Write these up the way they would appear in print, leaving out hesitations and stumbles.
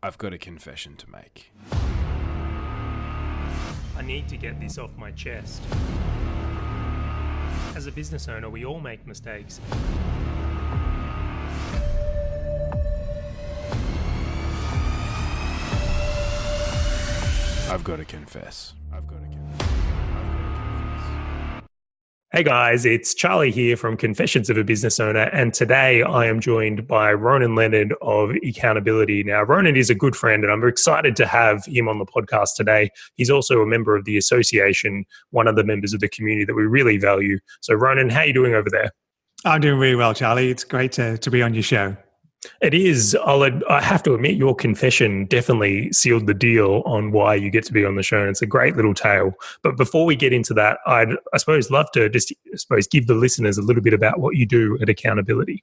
I've got a confession to make. I need to get this off my chest. As a business owner, we all make mistakes. I've got to confess. Hey guys, it's Charlie here from Confessions of a Business Owner, and today I am joined by Ronan Leonard of Eccountability. Now, Ronan is a good friend, and I'm excited to have him on the podcast today. He's also a member of the association, one of the members of the community that we really value. So, Ronan, how are you doing over there? I'm doing really well, Charlie. It's great to be on your show. It is. I have to admit, your confession definitely sealed the deal on why you get to be on the show. And it's a great little tale. But before we get into that, I suppose love to give the listeners a little bit about what you do at Eccountability.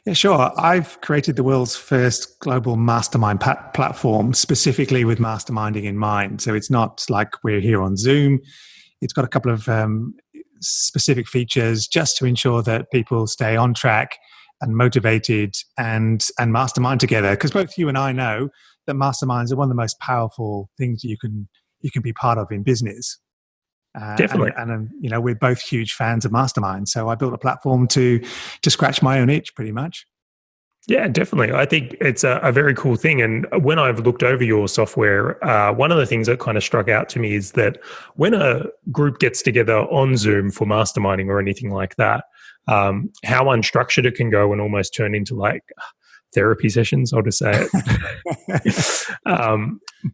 Yeah, sure. I've created the world's first global mastermind platform specifically with masterminding in mind. So it's not like we're here on Zoom. It's got a couple of specific features just to ensure that people stay on track and motivated and mastermind together, because both you and I know that masterminds are one of the most powerful things you can be part of in business. Definitely, and we're both huge fans of masterminds. So I built a platform to scratch my own itch, pretty much. Yeah, definitely. I think it's a very cool thing. And when I've looked over your software, one of the things that kind of struck out to me is that when a group gets together on Zoom for masterminding or anything like that, how unstructured it can go and almost turn into like therapy sessions, I'll just say it.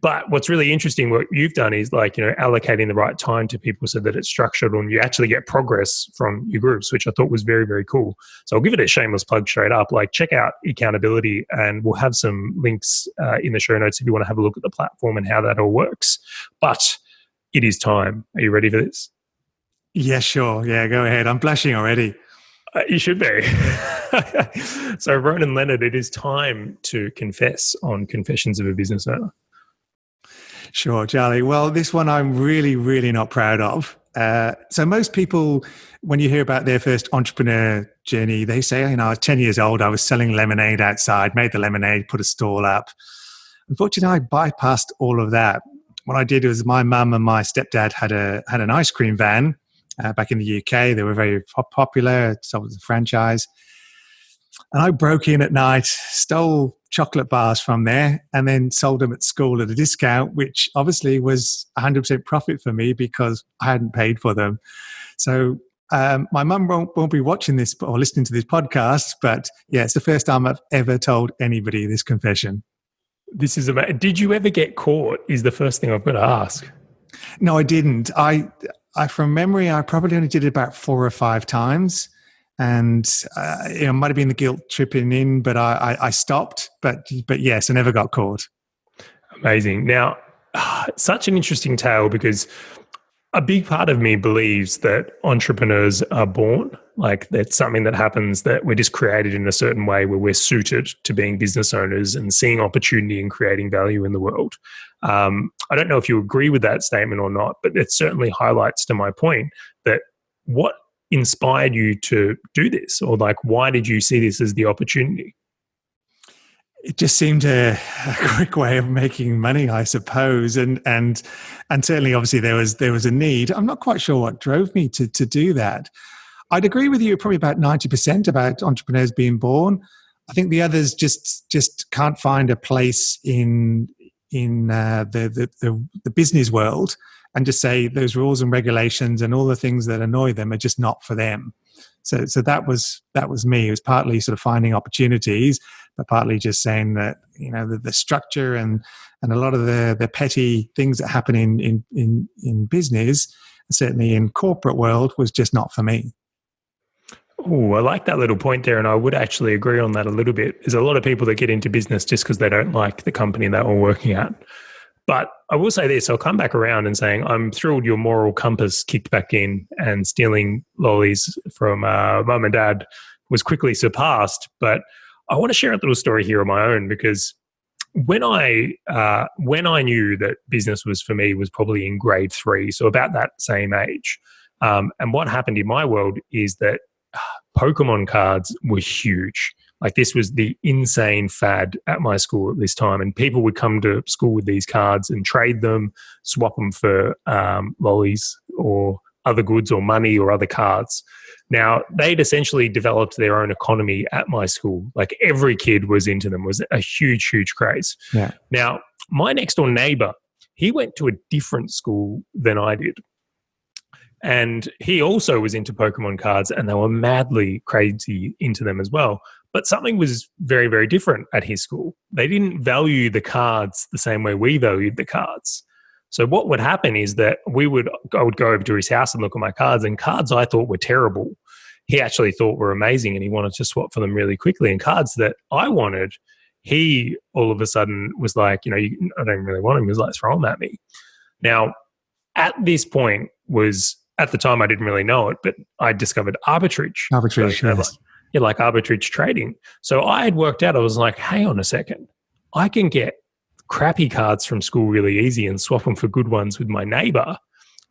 But what's really interesting, what you've done is allocating the right time to people so that it's structured and you actually get progress from your groups, which I thought was very, very cool. So I'll give it a shameless plug straight up. Check out Eccountability, and we'll have some links in the show notes if you want to have a look at the platform and how that all works. But it is time. Are you ready for this? Yeah, sure. Yeah, go ahead. I'm blushing already. You should be. So, Ronan Leonard, it is time to confess on Confessions of a Business Owner. Sure, Charlie. Well, this one I'm really, really not proud of. So most people, when you hear about their first entrepreneur journey, they say, I was 10 years old, I was selling lemonade outside, made the lemonade, put a stall up. Unfortunately, I bypassed all of that. What I did was my mum and my stepdad had an ice cream van. Back in the UK, they were very popular. So it was a franchise. And I broke in at night, stole chocolate bars from there, and then sold them at school at a discount, which obviously was 100% profit for me because I hadn't paid for them. So my mum won't be watching this or listening to this podcast, but yeah, it's the first time I've ever told anybody this confession. This is amazing. Did you ever get caught is the first thing I've got to ask. No, I didn't. I from memory, I probably only did it about 4 or 5 times, and it might have been the guilt tripping in, but I stopped. But yes, I never got caught. Amazing. Now, such an interesting tale, because a big part of me believes that entrepreneurs are born. That's something that happens, that we're just created in a certain way where we're suited to being business owners and seeing opportunity and creating value in the world. I don't know if you agree with that statement or not, but it certainly highlights to my point that what inspired you to do this, or why did you see this as the opportunity? It just seemed a quick way of making money, I suppose, and certainly, obviously, there was a need. I'm not quite sure what drove me to do that. I'd agree with you probably about 90% about entrepreneurs being born. I think the others just can't find a place in the business world and just say those rules and regulations and all the things that annoy them are just not for them. So that was me. It was partly sort of finding opportunities, but partly just saying that the structure and a lot of the petty things that happen in business, certainly in corporate world, was just not for me. Oh, I like that little point there, and I would actually agree on that a little bit. There's a lot of people that get into business just because they don't like the company they're all working at. But I will say this, I'll come back around and saying I'm thrilled your moral compass kicked back in, and stealing lollies from mum and dad was quickly surpassed. But I want to share a little story here of my own, because when I knew that business was for me was probably in grade 3, so about that same age. And what happened in my world is that Pokemon cards were huge. Like this was the insane fad at my school at this time. And people would come to school with these cards and trade them, swap them for lollies or other goods or money or other cards. Now, they'd essentially developed their own economy at my school. Like every kid was into them. It was a huge, huge craze. Yeah. Now, my next door neighbor, he went to a different school than I did. And he also was into Pokemon cards, and they were madly crazy into them as well. But something was very, very different at his school. They didn't value the cards the same way we valued the cards. So what would happen is that I would go over to his house and look at my cards, and cards I thought were terrible, he actually thought were amazing, and he wanted to swap for them really quickly. And cards that I wanted, he all of a sudden was like, I don't really want him. He was like, throw them at me. Now, at this point at the time I didn't really know it, but I discovered arbitrage. Arbitrage, so, yes. like arbitrage trading. So I had worked out, I was like, hang on a second, I can get crappy cards from school really easy and swap them for good ones with my neighbor,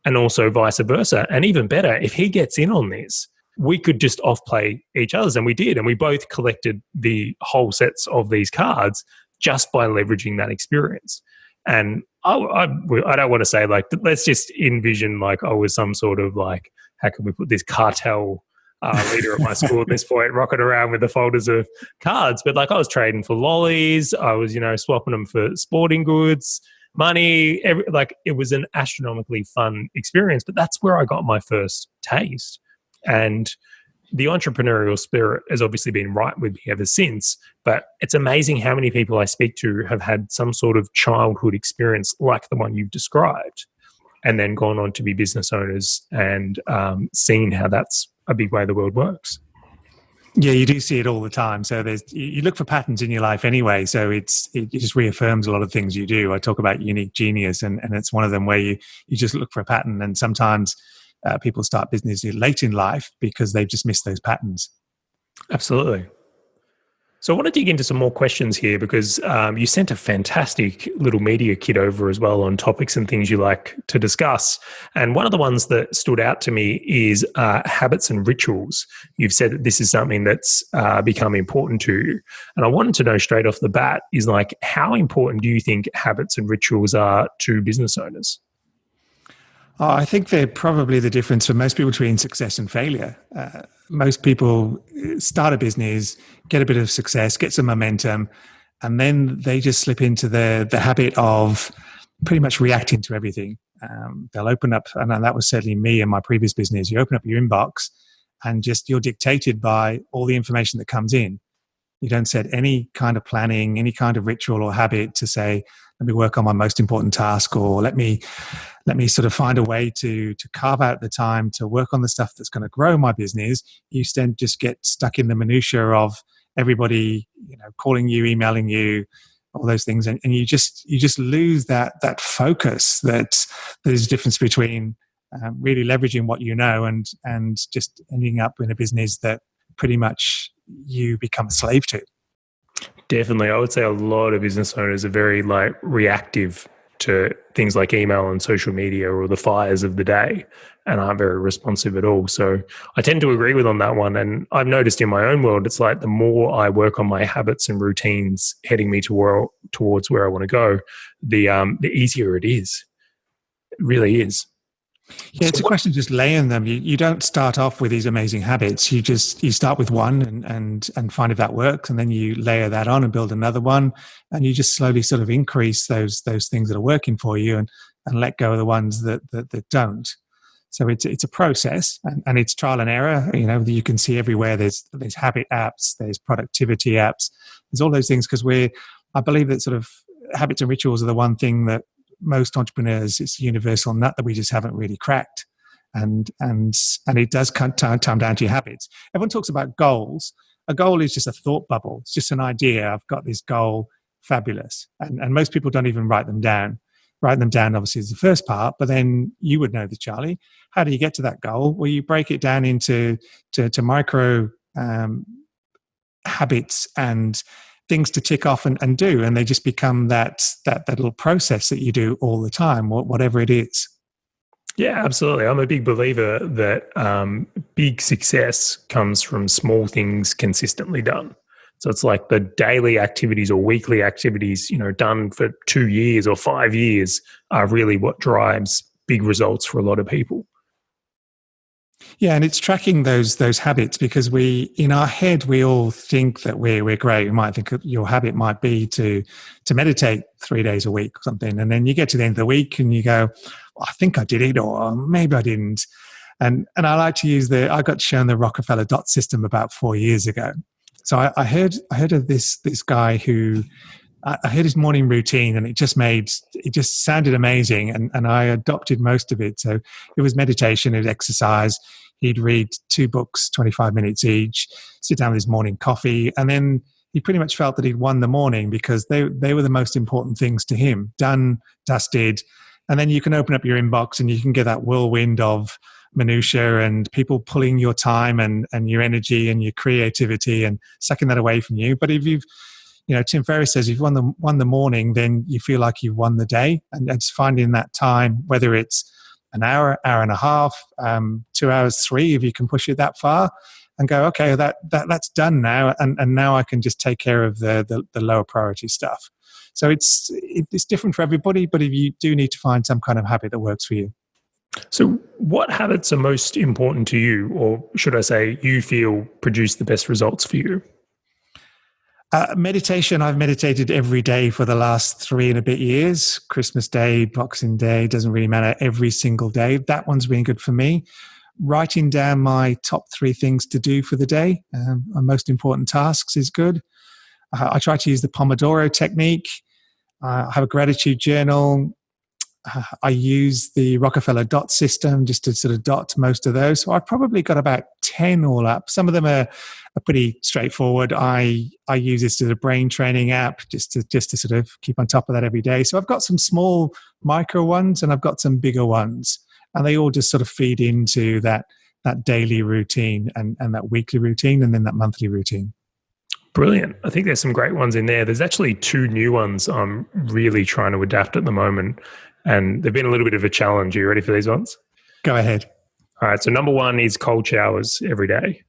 and also vice versa. And even better, if he gets in on this, we could just off-play each other's. And we did. And we both collected the whole sets of these cards just by leveraging that experience. And I don't want to say like, let's just envision like I was some sort of like, how can we put this cartel leader at my school at this point, rocking around with the folders of cards. But like I was trading for lollies. I was, swapping them for sporting goods, money. It was an astronomically fun experience. But that's where I got my first taste. And the entrepreneurial spirit has obviously been right with me ever since. But it's amazing how many people I speak to have had some sort of childhood experience like the one you've described, and then gone on to be business owners and seen how that's a big way the world works. Yeah, you do see it all the time. So you look for patterns in your life anyway. So it just reaffirms a lot of things you do. I talk about unique genius, and it's one of them where you just look for a pattern. And sometimes people start business late in life because they've just missed those patterns. Absolutely. So I want to dig into some more questions here because you sent a fantastic little media kit over as well on topics and things you like to discuss. And one of the ones that stood out to me is habits and rituals. You've said that this is something that's become important to you. And I wanted to know straight off the bat is like, how important do you think habits and rituals are to business owners? I think they're probably the difference for most people between success and failure. Most people start a business, get a bit of success, get some momentum, and then they just slip into the habit of pretty much reacting to everything. They'll open up, and that was certainly me in my previous business. You open up your inbox and just you're dictated by all the information that comes in. You don't set any kind of planning, any kind of ritual or habit to say, let me work on my most important task, or let me sort of find a way to carve out the time to work on the stuff that's going to grow my business. You then just get stuck in the minutiae of everybody, calling you, emailing you, all those things, and you just lose that focus. That there's a difference between really leveraging what you know and just ending up in a business that pretty much you become a slave to. Definitely. I would say a lot of business owners are very reactive to things like email and social media or the fires of the day and aren't very responsive at all. So I tend to agree with on that one. And I've noticed in my own world, it's like the more I work on my habits and routines heading me towards where I want to go, the easier it is. It really is. Yeah, it's a question of just laying them. You don't start off with these amazing habits. You start with one and find if that works, and then you layer that on and build another one, and you just slowly sort of increase those things that are working for you and let go of the ones that don't. So it's a process and it's trial and error. You can see everywhere. There's habit apps, there's productivity apps, there's all those things because I believe that sort of habits and rituals are the one thing that most entrepreneurs, it's a universal nut that we just haven't really cracked. And it does come down to your habits. Everyone talks about goals. A goal is just a thought bubble. It's just an idea. I've got this goal, fabulous. And most people don't even write them down. Write them down, obviously, is the first part, but then you would know this, Charlie. How do you get to that goal? Well, you break it down into micro habits and things to tick off and do, and they just become that little process that you do all the time, whatever it is. Yeah, absolutely. I'm a big believer that big success comes from small things consistently done. So it's like the daily activities or weekly activities, done for 2 years or 5 years are really what drives big results for a lot of people. Yeah, and it's tracking those habits, because in our head we all think that we're great. We might think your habit might be to meditate 3 days a week or something, and then you get to the end of the week and you go, well, I think I did it, or maybe I didn't. And I like to use I got shown the Rockefeller dot system about 4 years ago. So I heard of this guy who, I heard his morning routine, and it just sounded amazing, and I adopted most of it. So it was meditation, it was exercise. He'd read 2 books, 25 minutes each, sit down with his morning coffee, and then he pretty much felt that he'd won the morning, because they were the most important things to him. Done, dusted, and then you can open up your inbox and you can get that whirlwind of minutia and people pulling your time and your energy and your creativity and sucking that away from you. But if you've, Tim Ferriss says, if you've won the morning, then you feel like you've won the day. And it's finding that time, whether it's an hour and a half, 2 hours, 3, if you can push it that far, and go, okay, that's done now, and now I can just take care of the lower priority stuff. So it's different for everybody, but if you do need to find some kind of habit that works for you. So what habits are most important to you, or should I say you feel produce the best results for you? Meditation. I've meditated every day for the last 3 and a bit years. Christmas Day, Boxing Day, doesn't really matter, every single day. That one's been good for me. Writing down my top 3 things to do for the day, my most important tasks, is good. I try to use the Pomodoro technique. I have a gratitude journal. I use the Rockefeller dot system just to sort of dot most of those. So I've probably got about 10 all up. Some of them are pretty straightforward. I use this as a brain training app just to sort of keep on top of that every day. So I've got some small micro ones and I've got some bigger ones, and they all just sort of feed into that daily routine and that weekly routine and then that monthly routine. Brilliant. I think there's some great ones in there. There's actually 2 new ones I'm really trying to adapt at the moment, and they've been a little bit of a challenge. Are you ready for these ones? Go ahead. All right. So number 1 is cold showers every day.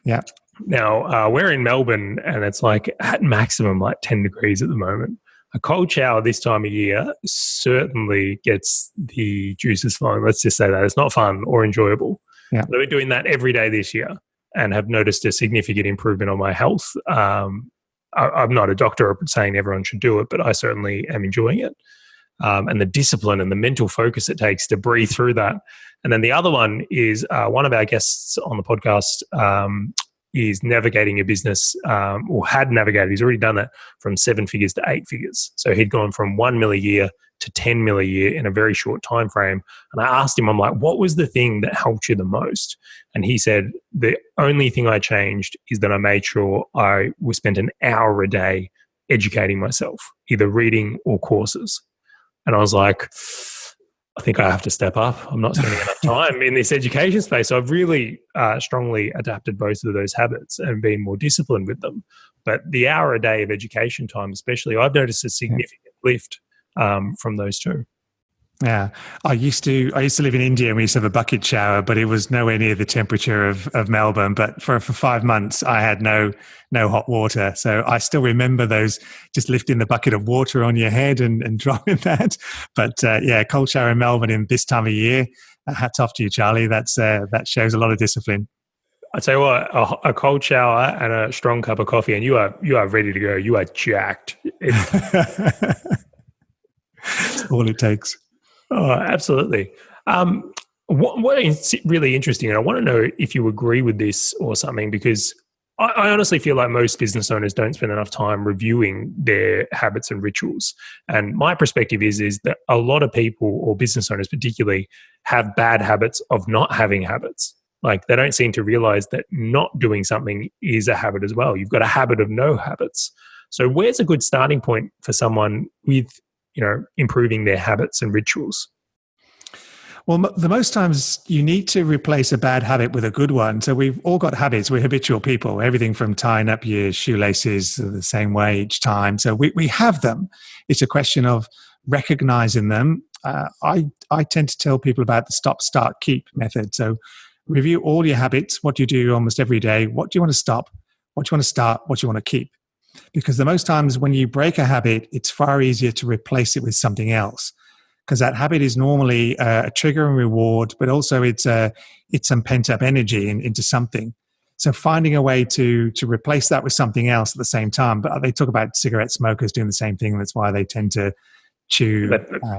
Yeah. Now, we're in Melbourne and it's like at maximum like 10 degrees at the moment. A cold shower this time of year certainly gets the juices flowing. Let's just say that. It's not fun or enjoyable. Yeah. I've been doing that every day this year and have noticed a significant improvement on my health. I'm not a doctor saying everyone should do it, but I certainly am enjoying it. And the discipline and the mental focus it takes to breathe through that. And then the other one is one of our guests on the podcast is navigating a business, or had navigated, he's already done that, from 7 figures to 8 figures. So he'd gone from 1 mil a year to 10 mil a year in a very short time frame. And I asked him, I'm like, what was the thing that helped you the most? And he said, the only thing I changed is that I made sure I spent an hour a day educating myself, either reading or courses. And I was like, I think I have to step up. I'm not spending enough time in this education space. So I've really strongly adapted both of those habits and been more disciplined with them. But the hour a day of education time, especially, I've noticed a significant lift from those 2. Yeah, I used to live in India and we used to have a bucket shower, but it was nowhere near the temperature of Melbourne. But for 5 months, I had no hot water. So I still remember those, just lifting the bucket of water on your head and dropping that. But cold shower in Melbourne in this time of year, hats off to you, Charlie. That shows a lot of discipline. I tell you what, a cold shower and a strong cup of coffee, and you are ready to go. You are jacked. That's all it takes. Oh, absolutely. What is really interesting, and I want to know if you agree with this or something, because I honestly feel like most business owners don't spend enough time reviewing their habits and rituals. And my perspective is that a lot of people, or business owners particularly, have bad habits of not having habits. Like, they don't seem to realize that not doing something is a habit as well. You've got a habit of no habits. So where's a good starting point for someone with, improving their habits and rituals? Well, the most times you need to replace a bad habit with a good one. So we've all got habits. We're habitual people, everything from tying up your shoelaces the same way each time. So we have them. It's a question of recognizing them. I tend to tell people about the stop, start, keep method. So review all your habits, what you do almost every day. What do you want to stop? what you want to start, what you want to keep. Because the most times when you break a habit, it's far easier to replace it with something else. Because that habit is normally a trigger and reward, but also it's some pent-up energy into something. So finding a way to replace that with something else at the same time. But they talk about cigarette smokers doing the same thing. That's why they tend to chew.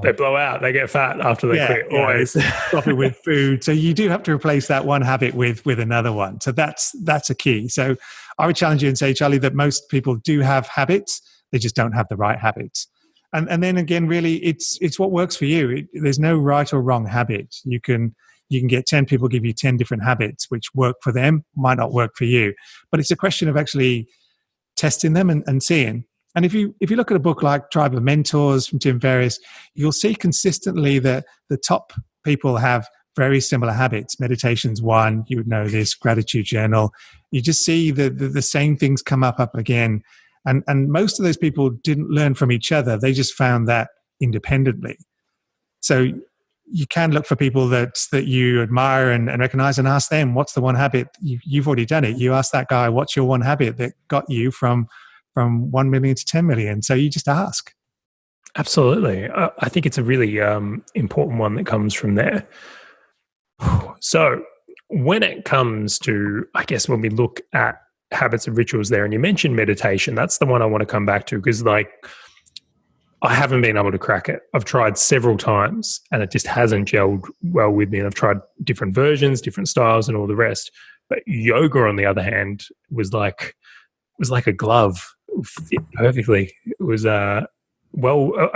They blow out. They get fat after they quit. Always. Stop it with food. So you do have to replace that one habit with another one. So that's a key. So I would challenge you and say, Charlie, that most people do have habits. They just don't have the right habits. And then again, really, it's what works for you. There's no right or wrong habit. You can get 10 people give you 10 different habits which work for them, might not work for you. But it's a question of actually testing them and seeing. And if you look at a book like Tribe of Mentors from Tim Ferriss, you'll see consistently that the top people have very similar habits. Meditation's one, you would know this, gratitude journal. You just see the same things come up again. And most of those people didn't learn from each other. They just found that independently. So you can look for people that you admire and recognize and ask them, what's the one habit? You've already done it. You ask that guy, what's your one habit that got you from 1 million to 10 million? So you just ask. Absolutely. I think it's a really important one that comes from there. So when it comes to, I guess, when we look at habits and rituals there, and you mentioned meditation, that's the one I want to come back to, because I haven't been able to crack it. I've tried several times and it just hasn't gelled well with me. And I've tried different versions, different styles and all the rest. But yoga, on the other hand, was like a glove. It fit perfectly. It was, I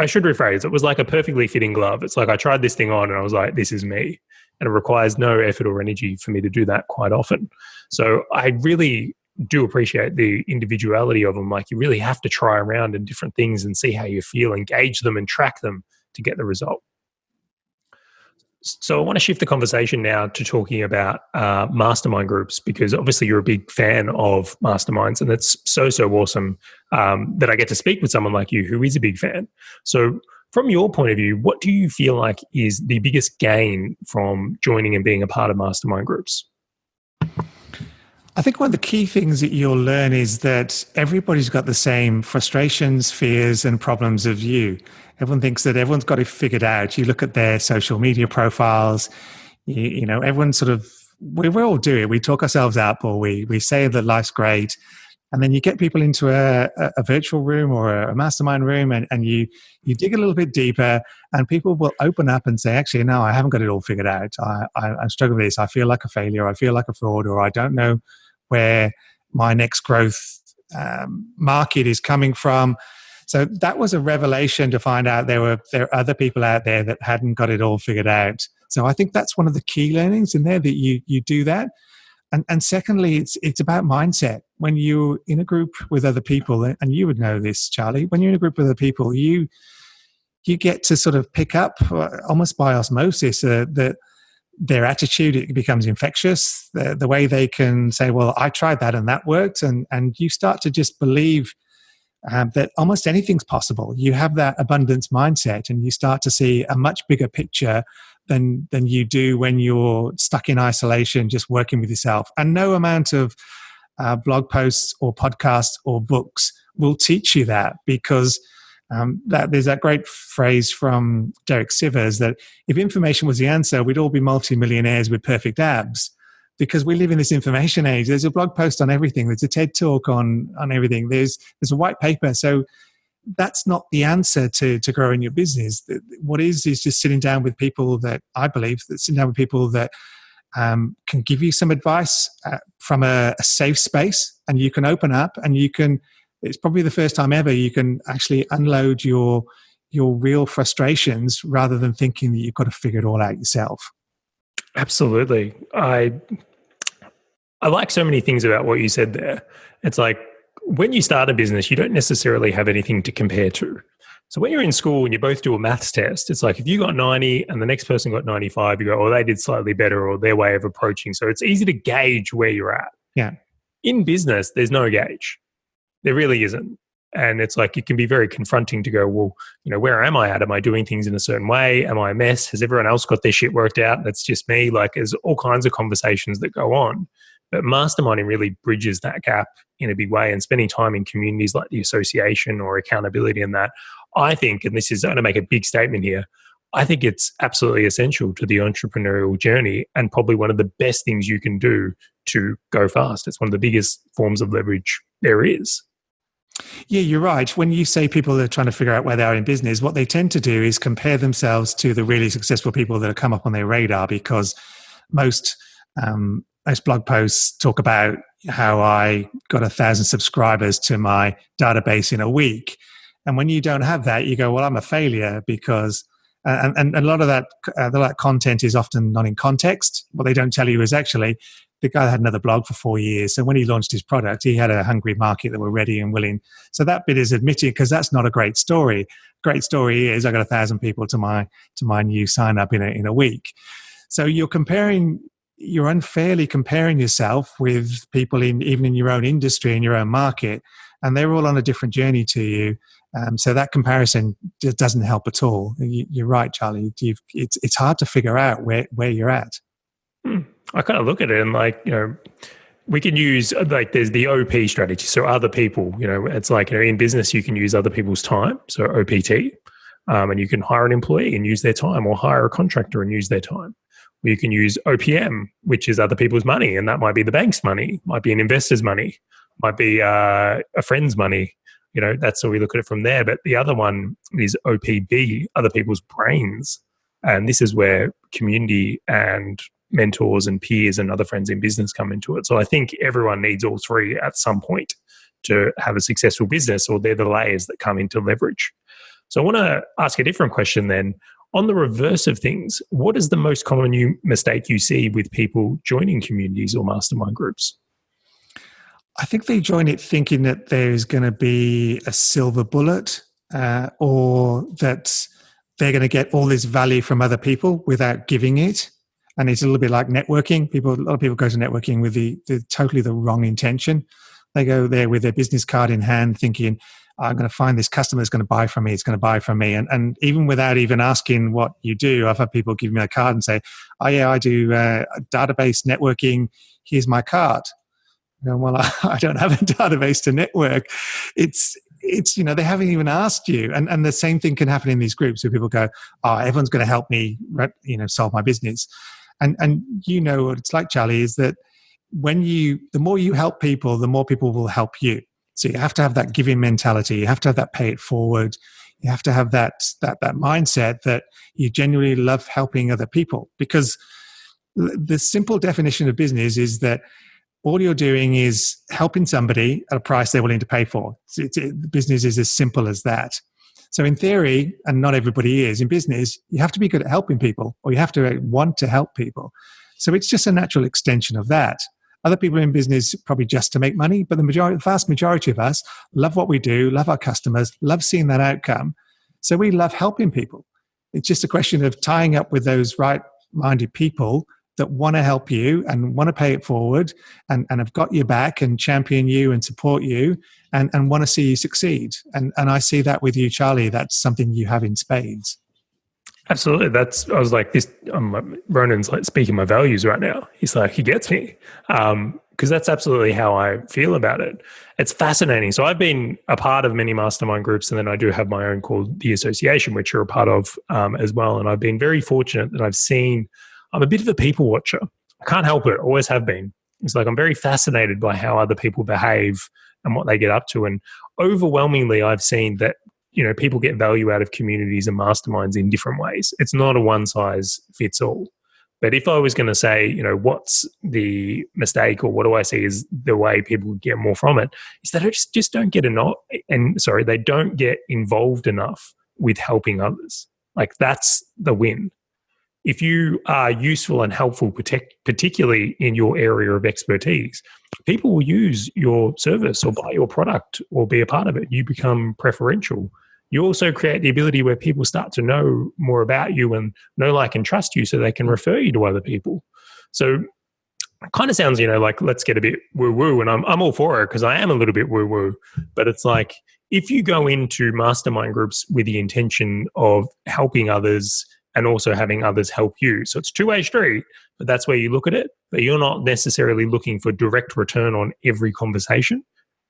should rephrase. It was like a perfectly fitting glove. It's like I tried this thing on and I was like, this is me. And it requires no effort or energy for me to do that quite often. So I really do appreciate the individuality of them. Like, you really have to try around in different things and see how you feel, engage them and track them to get the result. So I want to shift the conversation now to talking about mastermind groups, because obviously you're a big fan of masterminds, and it's so awesome that I get to speak with someone like you who is a big fan. So from your point of view, what do you feel like is the biggest gain from joining and being a part of mastermind groups? I think one of the key things that you'll learn is that everybody's got the same frustrations, fears, and problems of you. Everyone thinks that everyone's got it figured out. You look at their social media profiles, you know, everyone sort of, we all do it. We talk ourselves up, or we say that life's great. And then you get people into a virtual room or a mastermind room, and you dig a little bit deeper, and people will open up and say, actually, no, I haven't got it all figured out. I'm struggling with this. I feel like a failure. I feel like a fraud, or I don't know where my next growth market is coming from. So that was a revelation to find out there are other people out there that hadn't got it all figured out. So I think that's one of the key learnings in there, that you do that. And secondly, it's about mindset. When you're in a group with other people, and you would know this, Charlie, when you're in a group with other people, you get to sort of pick up almost by osmosis that their attitude, it becomes infectious. The way they can say, well, I tried that and that worked. And you start to just believe that almost anything's possible. You have that abundance mindset, and you start to see a much bigger picture than you do when you're stuck in isolation, just working with yourself. And no amount of blog posts or podcasts or books will teach you that, because there's that great phrase from Derek Sivers that if information was the answer, we'd all be multimillionaires with perfect abs, because we live in this information age. There's a blog post on everything. There's a TED talk on everything. There's a white paper. So that's not the answer to growing your business. What is just sitting down with people that I believe that sitting down with people that can give you some advice from a safe space, and you can open up, and you can. It's probably the first time ever you can actually unload your real frustrations rather than thinking that you've got to figure it all out yourself. Absolutely. I like so many things about what you said there. It's like, when you start a business, you don't necessarily have anything to compare to. So when you're in school and you both do a maths test, it's like if you got 90 and the next person got 95, you go, oh, they did slightly better, or their way of approaching. So it's easy to gauge where you're at. Yeah. In business, there's no gauge. There really isn't. And it's like, it can be very confronting to go, well, you know, where am I at? Am I doing things in a certain way? Am I a mess? Has everyone else got their shit worked out? That's just me. Like, there's all kinds of conversations that go on. But masterminding really bridges that gap in a big way, and spending time in communities like the association or accountability and that, I think, and this is going to make a big statement here, I think it's absolutely essential to the entrepreneurial journey and probably one of the best things you can do to go fast. It's one of the biggest forms of leverage there is. Yeah, you're right. When you say people are trying to figure out where they are in business, what they tend to do is compare themselves to the really successful people that have come up on their radar, because most blog posts talk about how I got 1,000 subscribers to my database in a week. And when you don't have that, you go, well, I'm a failure, because and a lot of that content is often not in context. What they don't tell you is actually the guy had another blog for 4 years. So when he launched his product, he had a hungry market that were ready and willing. So that bit is admitted, because that's not a great story. Great story is I got 1,000 people to my new sign up in a week. So you're unfairly comparing yourself with people even in your own industry, in your own market, and they're all on a different journey to you. So that comparison just doesn't help at all. You're right, Charlie. It's hard to figure out where you're at. I kind of look at it and we can use there's the OP strategy. So other people, it's like, in business, you can use other people's time. So OPT, and you can hire an employee and use their time, or hire a contractor and use their time. Or you can use OPM, which is other people's money. And that might be the bank's money, might be an investor's money, might be a friend's money. That's how we look at it from there. But the other one is OPB, other people's brains. And this is where community and mentors and peers and other friends in business come into it. So I think everyone needs all three at some point to have a successful business, or they're the layers that come into leverage. So I want to ask a different question then. On the reverse of things, what is the most common mistake you see with people joining communities or mastermind groups? I think they join it thinking that there's going to be a silver bullet, or that they're going to get all this value from other people without giving it. And it's a little bit like networking. A lot of people go to networking with the totally the wrong intention. They go there with their business card in hand thinking, I'm going to find this customer that's going to buy from me. It's going to buy from me. And even without even asking what you do, I've had people give me a card and say, oh yeah, I do database networking. Here's my card. Well, I don't have a database to network. It's they haven't even asked you. And the same thing can happen in these groups where people go, oh, everyone's going to help me, solve my business. And what it's like, Charlie, is that the more you help people, the more people will help you. So you have to have that giving mentality. You have to have that pay it forward. You have to have that mindset that you genuinely love helping other people. Because the simple definition of business is that all you're doing is helping somebody at a price they're willing to pay for. Business is as simple as that. So in theory, and not everybody is, in business, you have to be good at helping people, or you have to want to help people. So it's just a natural extension of that. Other people in business probably just to make money, but the vast majority of us love what we do, love our customers, love seeing that outcome. So we love helping people. It's just a question of tying up with those right-minded people that want to help you and want to pay it forward and have got your back and champion you and support you and want to see you succeed. And I see that with you, Charlie. That's something you have in spades. Absolutely. I was like this, Ronan's like speaking my values right now. He's like, he gets me. Because that's absolutely how I feel about it. It's fascinating. So I've been a part of many mastermind groups, and then I do have my own called the Association, which you're a part of as well. And I've been very fortunate that I'm a bit of a people watcher. I can't help it. Always have been. It's like I'm very fascinated by how other people behave and what they get up to. And overwhelmingly, I've seen that people get value out of communities and masterminds in different ways. It's not a one size fits all. But if I was going to say, what's the mistake, or what do I see is the way people get more from it, is that they just don't get they don't get involved enough with helping others. Like that's the win. If you are useful and helpful, particularly in your area of expertise, people will use your service or buy your product or be a part of it. You become preferential. You also create the ability where people start to know more about you and know, like, and trust you, so they can refer you to other people. So it kind of sounds, like let's get a bit woo-woo, and I'm all for it because I am a little bit woo-woo. But it's like if you go into mastermind groups with the intention of helping others, and also having others help you. So it's a two-way street, but that's where you look at it. But you're not necessarily looking for direct return on every conversation.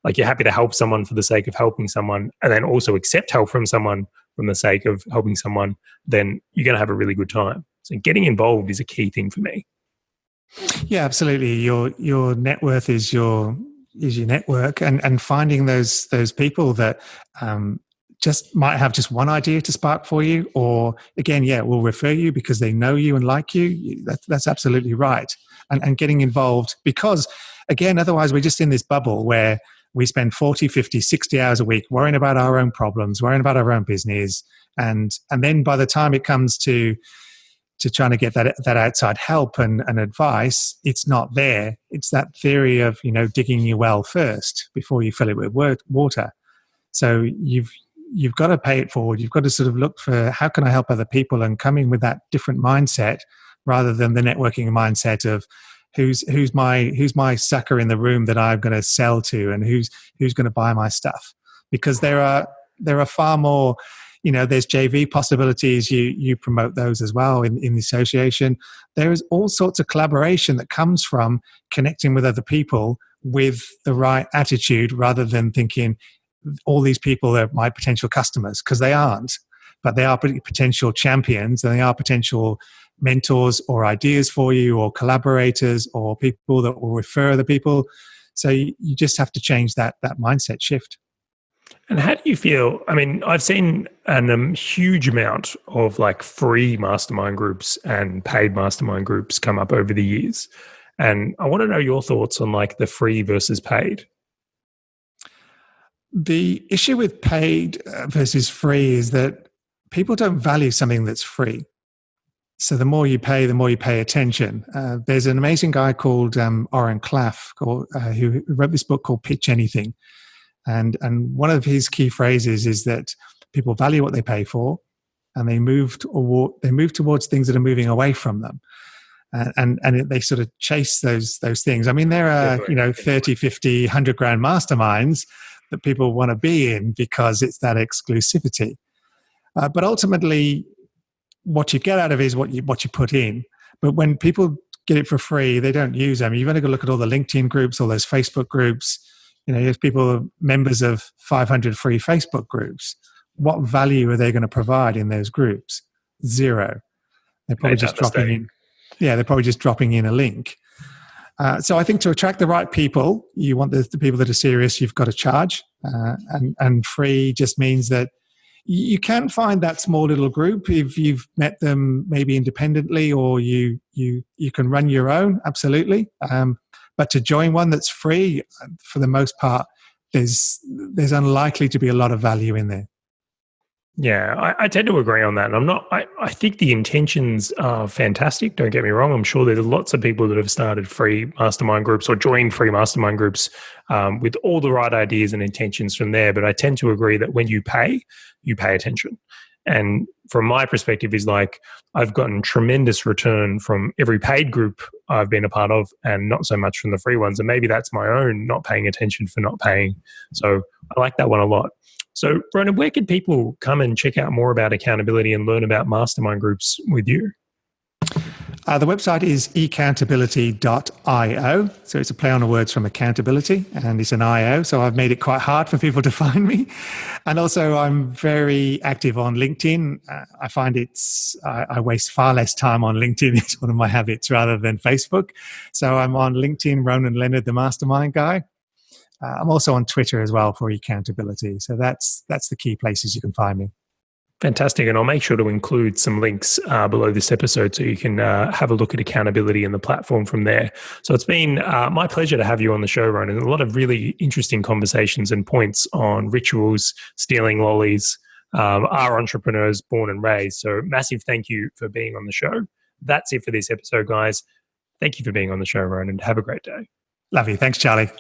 Like, you're happy to help someone for the sake of helping someone, and then also accept help from someone from the sake of helping someone, then you're going to have a really good time. So getting involved is a key thing for me. Yeah, absolutely. Your net worth is your network, and finding those people that just might have just one idea to spark for you, or again, will refer you because they know you and like you. That's absolutely right. And getting involved, because again, otherwise we're just in this bubble where we spend 40, 50, 60 hours a week worrying about our own problems, worrying about our own business. And then by the time it comes to trying to get that outside help and advice, it's not there. It's that theory of, digging your well first before you fill it with water. So you've got to pay it forward. You've got to sort of look for, how can I help other people, and come in with that different mindset rather than the networking mindset of who's my sucker in the room that I'm going to sell to, and who's going to buy my stuff. Because there are far more, there's JV possibilities. You promote those as well in the association. There is all sorts of collaboration that comes from connecting with other people with the right attitude, rather than thinking all these people are my potential customers, because they aren't. But they are potential champions, and they are potential mentors or ideas for you, or collaborators, or people that will refer other people. So you just have to change that mindset shift. And how do you feel? I mean, I've seen a huge amount of like free mastermind groups and paid mastermind groups come up over the years. And I want to know your thoughts on like the free versus paid. The issue with paid versus free is that people don't value something that's free. So the more you pay attention. There's an amazing guy called Oren Klaff, who wrote this book called Pitch Anything. And one of his key phrases is that people value what they pay for, and they move towards things that are moving away from them. And they sort of chase those things. I mean, there are 30, 50, 100 grand masterminds that people want to be in because it's that exclusivity. But ultimately, what you get out of it is what you put in. But when people get it for free, they don't use them. You've only got to look at all the LinkedIn groups, all those Facebook groups. If people are members of 500 free Facebook groups, what value are they going to provide in those groups? Zero. They're probably just dropping in. Yeah, they're probably just dropping in a link. So I think to attract the right people, you want the people that are serious. You've got to charge, and free just means that you can find that small little group if you've met them maybe independently, or you can run your own. Absolutely. But to join one that's free, for the most part, there's unlikely to be a lot of value in there. Yeah, I tend to agree on that. And I think the intentions are fantastic. Don't get me wrong. I'm sure there's lots of people that have started free mastermind groups or joined free mastermind groups with all the right ideas and intentions from there. But I tend to agree that when you pay attention. And from my perspective is like, I've gotten tremendous return from every paid group I've been a part of, and not so much from the free ones. And maybe that's my own not paying attention for not paying. So I like that one a lot. So Ronan, where can people come and check out more about accountability and learn about mastermind groups with you? The website is eccountability.io. So it's a play on the words from accountability, and it's an IO. So I've made it quite hard for people to find me. And also I'm very active on LinkedIn. I find I waste far less time on LinkedIn. It's one of my habits rather than Facebook. So I'm on LinkedIn, Ronan Leonard, the mastermind guy. I'm also on Twitter as well for Eccountability. So that's the key places you can find me. Fantastic. And I'll make sure to include some links below this episode so you can have a look at accountability and the platform from there. So it's been my pleasure to have you on the show, Ronan. A lot of really interesting conversations and points on rituals, stealing lollies, are entrepreneurs born and raised. So massive thank you for being on the show. That's it for this episode, guys. Thank you for being on the show, Ronan. Have a great day. Love you. Thanks, Charlie.